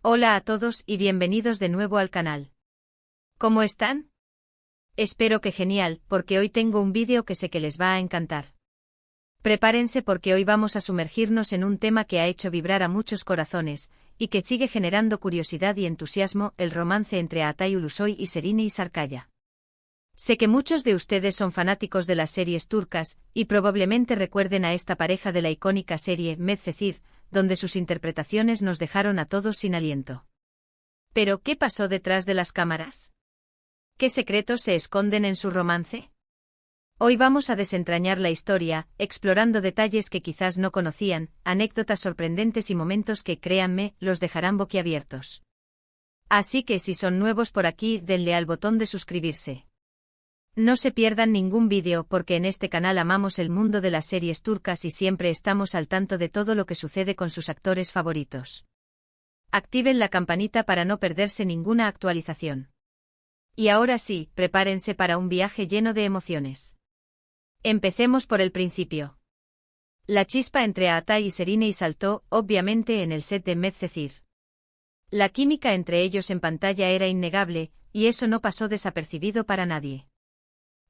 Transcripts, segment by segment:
Hola a todos y bienvenidos de nuevo al canal. ¿Cómo están? Espero que genial, porque hoy tengo un vídeo que sé que les va a encantar. Prepárense porque hoy vamos a sumergirnos en un tema que ha hecho vibrar a muchos corazones, y que sigue generando curiosidad y entusiasmo: el romance entre Atay Ulusoy y Şehinay Sarıkaya. Sé que muchos de ustedes son fanáticos de las series turcas, y probablemente recuerden a esta pareja de la icónica serie Medcezir, donde sus interpretaciones nos dejaron a todos sin aliento. Pero, ¿qué pasó detrás de las cámaras? ¿Qué secretos se esconden en su romance? Hoy vamos a desentrañar la historia, explorando detalles que quizás no conocían, anécdotas sorprendentes y momentos que, créanme, los dejarán boquiabiertos. Así que si son nuevos por aquí, denle al botón de suscribirse. No se pierdan ningún vídeo porque en este canal amamos el mundo de las series turcas y siempre estamos al tanto de todo lo que sucede con sus actores favoritos. Activen la campanita para no perderse ninguna actualización. Y ahora sí, prepárense para un viaje lleno de emociones. Empecemos por el principio. La chispa entre Atay y Şehinay saltó, obviamente, en el set de Medcezir. La química entre ellos en pantalla era innegable, y eso no pasó desapercibido para nadie.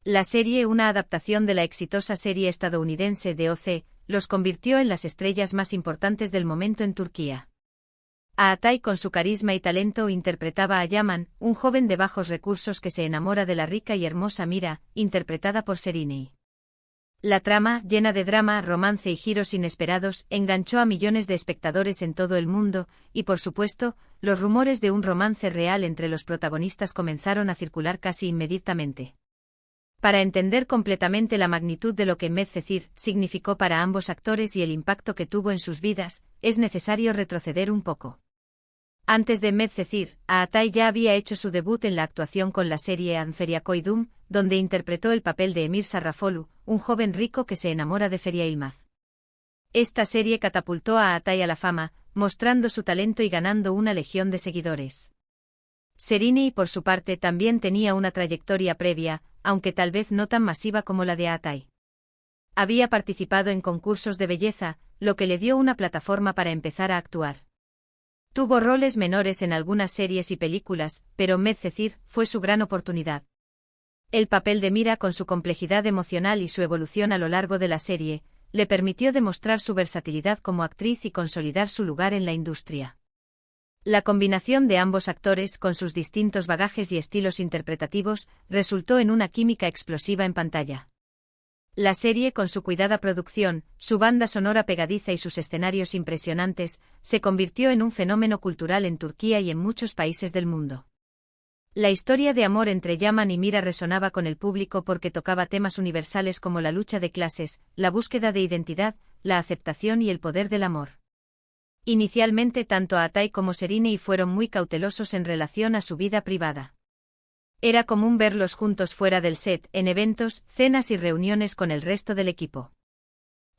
La serie, una adaptación de la exitosa serie estadounidense de OC, los convirtió en las estrellas más importantes del momento en Turquía. Atay, con su carisma y talento, interpretaba a Yaman, un joven de bajos recursos que se enamora de la rica y hermosa Mira, interpretada por Şehinay. La trama, llena de drama, romance y giros inesperados, enganchó a millones de espectadores en todo el mundo, y por supuesto, los rumores de un romance real entre los protagonistas comenzaron a circular casi inmediatamente. Para entender completamente la magnitud de lo que Medcezir significó para ambos actores y el impacto que tuvo en sus vidas, es necesario retroceder un poco. Antes de Medcezir, Atay ya había hecho su debut en la actuación con la serie Anferia Koydum, donde interpretó el papel de Emir Sarrafolu, un joven rico que se enamora de Feria Yılmaz. Esta serie catapultó a Atay a la fama, mostrando su talento y ganando una legión de seguidores. Şehinay, por su parte, también tenía una trayectoria previa, aunque tal vez no tan masiva como la de Atay. Había participado en concursos de belleza, lo que le dio una plataforma para empezar a actuar. Tuvo roles menores en algunas series y películas, pero Medcezir fue su gran oportunidad. El papel de Mira, con su complejidad emocional y su evolución a lo largo de la serie, le permitió demostrar su versatilidad como actriz y consolidar su lugar en la industria. La combinación de ambos actores, con sus distintos bagajes y estilos interpretativos, resultó en una química explosiva en pantalla. La serie, con su cuidada producción, su banda sonora pegadiza y sus escenarios impresionantes, se convirtió en un fenómeno cultural en Turquía y en muchos países del mundo. La historia de amor entre Yaman y Mira resonaba con el público porque tocaba temas universales como la lucha de clases, la búsqueda de identidad, la aceptación y el poder del amor. Inicialmente, tanto Atay como Şehinay fueron muy cautelosos en relación a su vida privada. Era común verlos juntos fuera del set, en eventos, cenas y reuniones con el resto del equipo.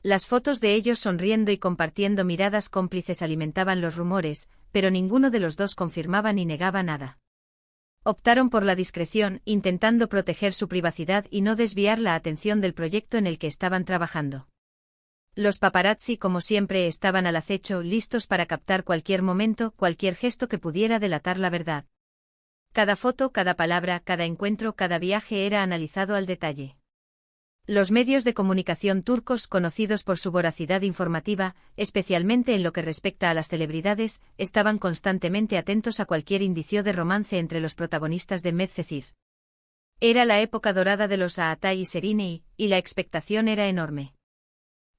Las fotos de ellos sonriendo y compartiendo miradas cómplices alimentaban los rumores, pero ninguno de los dos confirmaba ni negaba nada. Optaron por la discreción, intentando proteger su privacidad y no desviar la atención del proyecto en el que estaban trabajando. Los paparazzi, como siempre, estaban al acecho, listos para captar cualquier momento, cualquier gesto que pudiera delatar la verdad. Cada foto, cada palabra, cada encuentro, cada viaje era analizado al detalle. Los medios de comunicación turcos, conocidos por su voracidad informativa, especialmente en lo que respecta a las celebridades, estaban constantemente atentos a cualquier indicio de romance entre los protagonistas de Medcezir. Era la época dorada de los Atay y Şehinay, y la expectación era enorme.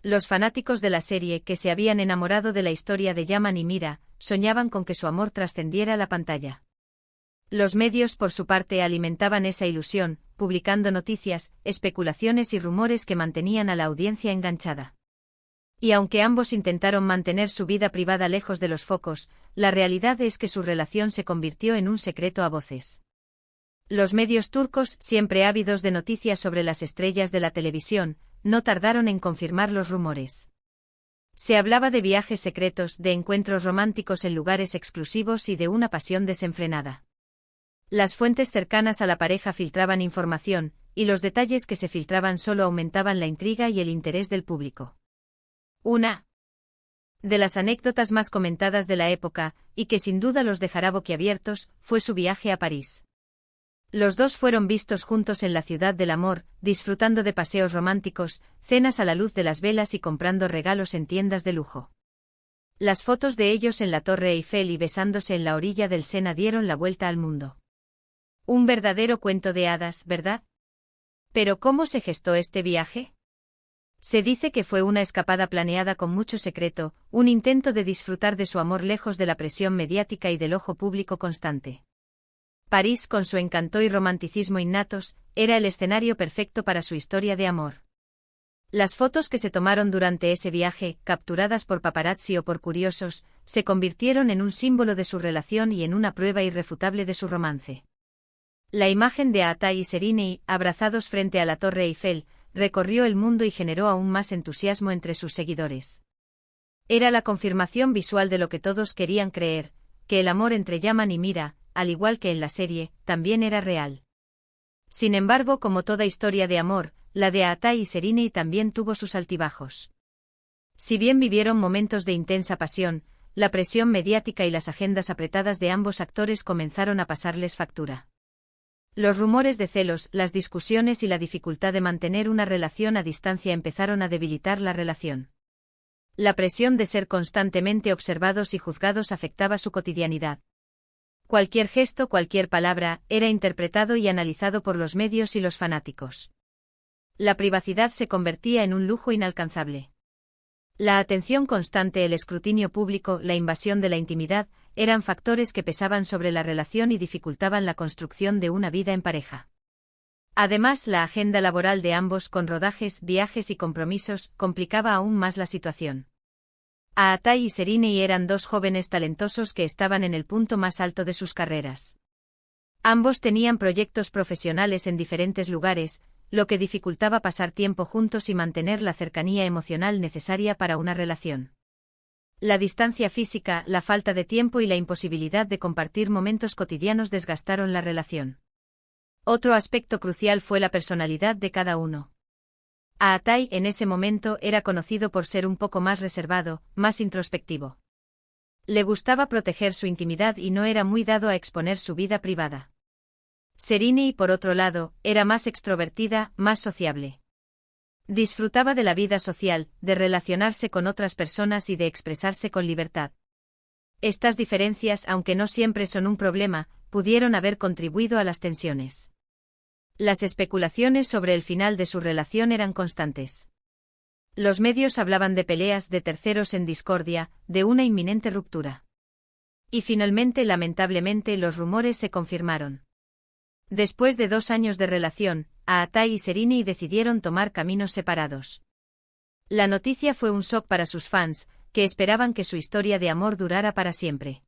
Los fanáticos de la serie, que se habían enamorado de la historia de Yaman y Mira, soñaban con que su amor trascendiera la pantalla. Los medios, por su parte, alimentaban esa ilusión, publicando noticias, especulaciones y rumores que mantenían a la audiencia enganchada. Y aunque ambos intentaron mantener su vida privada lejos de los focos, la realidad es que su relación se convirtió en un secreto a voces. Los medios turcos, siempre ávidos de noticias sobre las estrellas de la televisión, no tardaron en confirmar los rumores. Se hablaba de viajes secretos, de encuentros románticos en lugares exclusivos y de una pasión desenfrenada. Las fuentes cercanas a la pareja filtraban información, y los detalles que se filtraban solo aumentaban la intriga y el interés del público. Una De las anécdotas más comentadas de la época, y que sin duda los dejará boquiabiertos, fue su viaje a París. Los dos fueron vistos juntos en la ciudad del amor, disfrutando de paseos románticos, cenas a la luz de las velas y comprando regalos en tiendas de lujo. Las fotos de ellos en la Torre Eiffel y besándose en la orilla del Sena dieron la vuelta al mundo. Un verdadero cuento de hadas, ¿verdad? ¿Pero cómo se gestó este viaje? Se dice que fue una escapada planeada con mucho secreto, un intento de disfrutar de su amor lejos de la presión mediática y del ojo público constante. París, con su encanto y romanticismo innatos, era el escenario perfecto para su historia de amor. Las fotos que se tomaron durante ese viaje, capturadas por paparazzi o por curiosos, se convirtieron en un símbolo de su relación y en una prueba irrefutable de su romance. La imagen de Atay y Sereny, abrazados frente a la Torre Eiffel, recorrió el mundo y generó aún más entusiasmo entre sus seguidores. Era la confirmación visual de lo que todos querían creer, que el amor entre Yaman y Mira, al igual que en la serie, también era real. Sin embargo, como toda historia de amor, la de Atay y Sereny también tuvo sus altibajos. Si bien vivieron momentos de intensa pasión, la presión mediática y las agendas apretadas de ambos actores comenzaron a pasarles factura. Los rumores de celos, las discusiones y la dificultad de mantener una relación a distancia empezaron a debilitar la relación. La presión de ser constantemente observados y juzgados afectaba su cotidianidad. Cualquier gesto, cualquier palabra, era interpretado y analizado por los medios y los fanáticos. La privacidad se convertía en un lujo inalcanzable. La atención constante, el escrutinio público, la invasión de la intimidad, eran factores que pesaban sobre la relación y dificultaban la construcción de una vida en pareja. Además, la agenda laboral de ambos, con rodajes, viajes y compromisos, complicaba aún más la situación. Atay y Sereny eran dos jóvenes talentosos que estaban en el punto más alto de sus carreras. Ambos tenían proyectos profesionales en diferentes lugares, lo que dificultaba pasar tiempo juntos y mantener la cercanía emocional necesaria para una relación. La distancia física, la falta de tiempo y la imposibilidad de compartir momentos cotidianos desgastaron la relación. Otro aspecto crucial fue la personalidad de cada uno. Atay, en ese momento, era conocido por ser un poco más reservado, más introspectivo. Le gustaba proteger su intimidad y no era muy dado a exponer su vida privada. Sereny, por otro lado, era más extrovertida, más sociable. Disfrutaba de la vida social, de relacionarse con otras personas y de expresarse con libertad. Estas diferencias, aunque no siempre son un problema, pudieron haber contribuido a las tensiones. Las especulaciones sobre el final de su relación eran constantes. Los medios hablaban de peleas, de terceros en discordia, de una inminente ruptura. Y finalmente, lamentablemente, los rumores se confirmaron. Después de 2 años de relación, Atay y Sereny decidieron tomar caminos separados. La noticia fue un shock para sus fans, que esperaban que su historia de amor durara para siempre.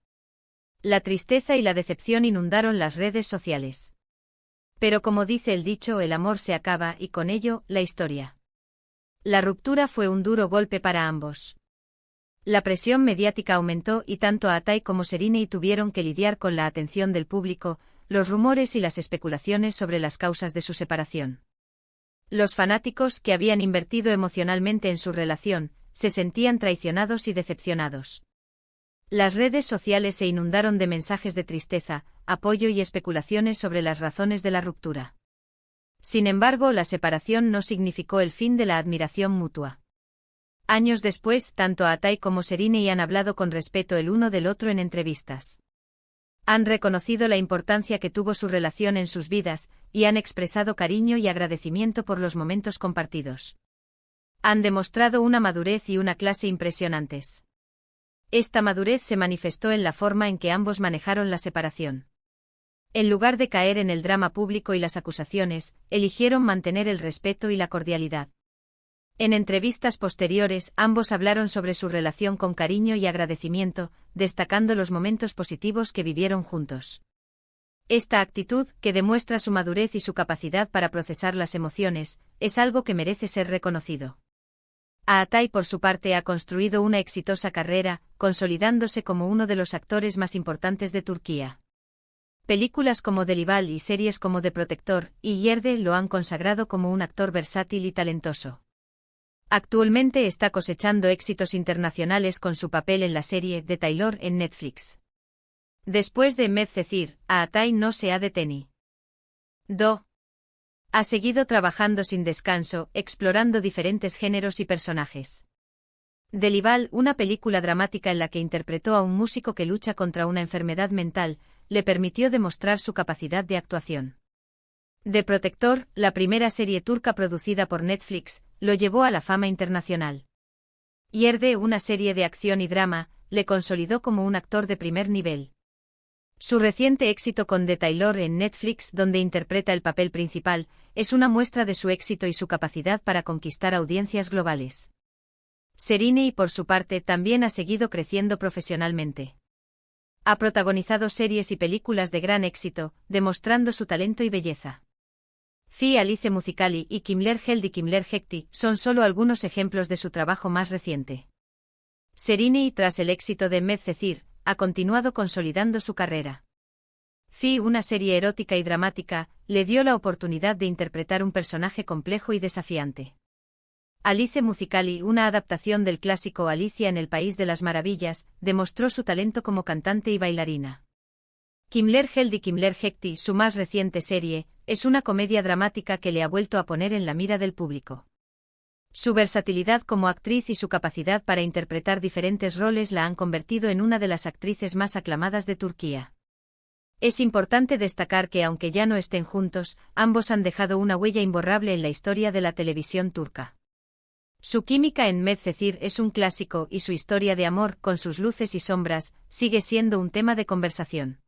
La tristeza y la decepción inundaron las redes sociales. Pero como dice el dicho, el amor se acaba y con ello, la historia. La ruptura fue un duro golpe para ambos. La presión mediática aumentó y tanto Atay como Sereny tuvieron que lidiar con la atención del público, los rumores y las especulaciones sobre las causas de su separación. Los fanáticos, que habían invertido emocionalmente en su relación, se sentían traicionados y decepcionados. Las redes sociales se inundaron de mensajes de tristeza, apoyo y especulaciones sobre las razones de la ruptura. Sin embargo, la separación no significó el fin de la admiración mutua. Años después, tanto Atay como Sereny han hablado con respeto el uno del otro en entrevistas. Han reconocido la importancia que tuvo su relación en sus vidas, y han expresado cariño y agradecimiento por los momentos compartidos. Han demostrado una madurez y una clase impresionantes. Esta madurez se manifestó en la forma en que ambos manejaron la separación. En lugar de caer en el drama público y las acusaciones, eligieron mantener el respeto y la cordialidad. En entrevistas posteriores, ambos hablaron sobre su relación con cariño y agradecimiento, destacando los momentos positivos que vivieron juntos. Esta actitud, que demuestra su madurez y su capacidad para procesar las emociones, es algo que merece ser reconocido. Atay, por su parte, ha construido una exitosa carrera, consolidándose como uno de los actores más importantes de Turquía. Películas como Delival y series como The Protector y Yerde lo han consagrado como un actor versátil y talentoso. Actualmente está cosechando éxitos internacionales con su papel en la serie The Taylor en Netflix. Después de Medcezir, Atay no se ha detenido. Ha seguido trabajando sin descanso, explorando diferentes géneros y personajes. Delival, una película dramática en la que interpretó a un músico que lucha contra una enfermedad mental, le permitió demostrar su capacidad de actuación. The Protector, la primera serie turca producida por Netflix, lo llevó a la fama internacional. Yerde, una serie de acción y drama, le consolidó como un actor de primer nivel. Su reciente éxito con The Taylor en Netflix, donde interpreta el papel principal, es una muestra de su éxito y su capacidad para conquistar audiencias globales. Serine, por su parte, también ha seguido creciendo profesionalmente. Ha protagonizado series y películas de gran éxito, demostrando su talento y belleza. Fi Alice Musicali y Kimler Held y Kimler Hekti son solo algunos ejemplos de su trabajo más reciente. Serine, tras el éxito de Medcezir, ha continuado consolidando su carrera. Fi, una serie erótica y dramática, le dio la oportunidad de interpretar un personaje complejo y desafiante. Alice Musicali, una adaptación del clásico Alicia en el País de las Maravillas, demostró su talento como cantante y bailarina. Kimler Held y Kimler Hekti, su más reciente serie, es una comedia dramática que le ha vuelto a poner en la mira del público. Su versatilidad como actriz y su capacidad para interpretar diferentes roles la han convertido en una de las actrices más aclamadas de Turquía. Es importante destacar que aunque ya no estén juntos, ambos han dejado una huella imborrable en la historia de la televisión turca. Su química en Medcezir es un clásico y su historia de amor, con sus luces y sombras, sigue siendo un tema de conversación.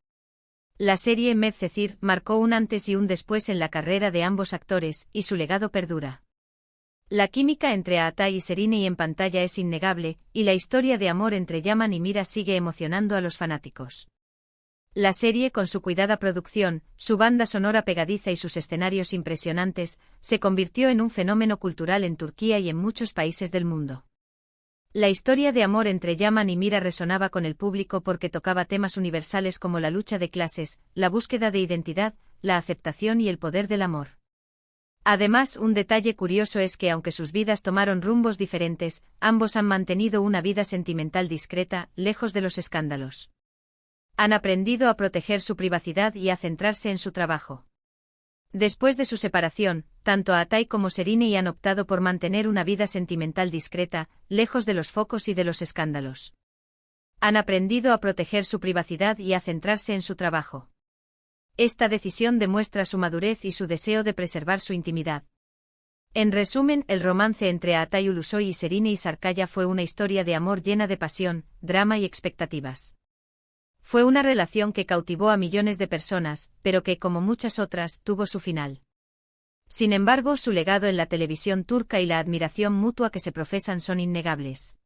La serie Medcezir marcó un antes y un después en la carrera de ambos actores, y su legado perdura. La química entre Atay y Serine en pantalla es innegable, y la historia de amor entre Yaman y Mira sigue emocionando a los fanáticos. La serie, con su cuidada producción, su banda sonora pegadiza y sus escenarios impresionantes, se convirtió en un fenómeno cultural en Turquía y en muchos países del mundo. La historia de amor entre Yaman y Mira resonaba con el público porque tocaba temas universales como la lucha de clases, la búsqueda de identidad, la aceptación y el poder del amor. Además, un detalle curioso es que aunque sus vidas tomaron rumbos diferentes, ambos han mantenido una vida sentimental discreta, lejos de los escándalos. Han aprendido a proteger su privacidad y a centrarse en su trabajo. Después de su separación, tanto Atay como Serine han optado por mantener una vida sentimental discreta, lejos de los focos y de los escándalos. Han aprendido a proteger su privacidad y a centrarse en su trabajo. Esta decisión demuestra su madurez y su deseo de preservar su intimidad. En resumen, el romance entre Atay Ulusoy y Serine Sarkaya fue una historia de amor llena de pasión, drama y expectativas. Fue una relación que cautivó a millones de personas, pero que, como muchas otras, tuvo su final. Sin embargo, su legado en la televisión turca y la admiración mutua que se profesan son innegables.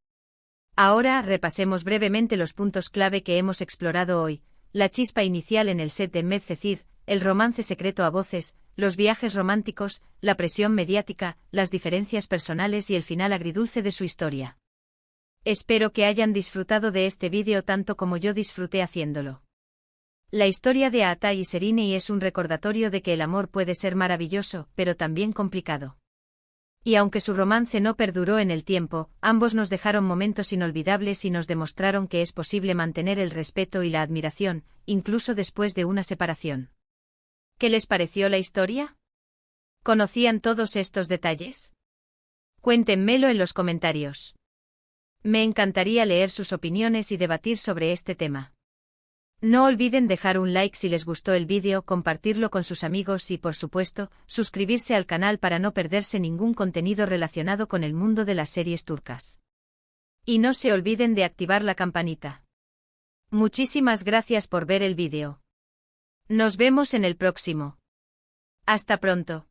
Ahora, repasemos brevemente los puntos clave que hemos explorado hoy: la chispa inicial en el set de Medcezir, el romance secreto a voces, los viajes románticos, la presión mediática, las diferencias personales y el final agridulce de su historia. Espero que hayan disfrutado de este vídeo tanto como yo disfruté haciéndolo. La historia de Atay y Serine es un recordatorio de que el amor puede ser maravilloso, pero también complicado. Y aunque su romance no perduró en el tiempo, ambos nos dejaron momentos inolvidables y nos demostraron que es posible mantener el respeto y la admiración, incluso después de una separación. ¿Qué les pareció la historia? ¿Conocían todos estos detalles? Cuéntenmelo en los comentarios. Me encantaría leer sus opiniones y debatir sobre este tema. No olviden dejar un like si les gustó el vídeo, compartirlo con sus amigos y, por supuesto, suscribirse al canal para no perderse ningún contenido relacionado con el mundo de las series turcas. Y no se olviden de activar la campanita. Muchísimas gracias por ver el vídeo. Nos vemos en el próximo. Hasta pronto.